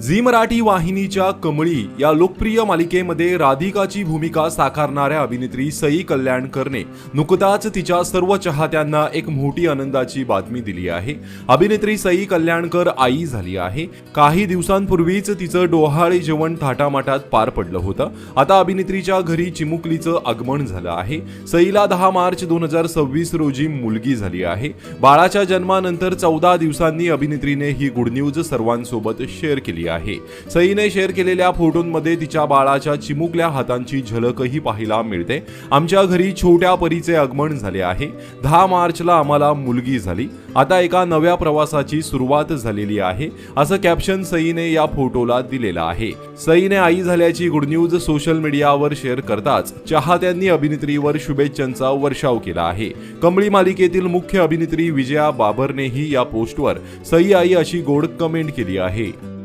Zee Marathi वाहिनीच्या कमळी या लोकप्रिय मालिकेमध्ये राधिकाची भूमिका साकारणाऱ्या अभिनेत्री सई कल्याणकरने नुकताच तिच्या सर्व चाहत्यांना एक मोठी आनंदाची बातमी दिली आहे। अभिनेत्री सई कल्याणकर आई झाली आहे। काही दिवसांपूर्वीच तिचं डोहाळे जेवण थाटामाटात पार पडलं होतं। आता अभिनेत्रीच्या घरी चिमुकलीचं आगमन झालं आहे। सईला 10 मार्च 2026 रोजी मुलगी झाली आहे। बाळाच्या जन्मानंतर 14 दिवसांनी अभिनेत्रीने ही गुड न्यूज सर्वांसोबत शेअर केली आहे। सईने शेअर केलेल्या फोटोंमध्ये तिच्या बाळाच्या चिमुकल्या हातांची झलकही पाहायला मिळते। आमच्या घरी छोट्या परीचे आगमन झाले आहे। 10 मार्चला आम्हाला मुलगी झाली। आता एका नव्या प्रवासाची सुरुवात झालेली आहे, असं कॅप्शन सईने या फोटोला दिलेलं आहे। सईने आई झाल्याची गुड न्यूज सोशल मीडियावर शेअर करताच चाहत्यांनी अभिनेत्रीवर शुभेच्छांचा वर्षाव केला आहे। कमळी मालिकेतील मुख्य अभिनेत्री विजया बाबरनेही या पोस्टवर सई आई अशी गोड कमेंट केली आहे।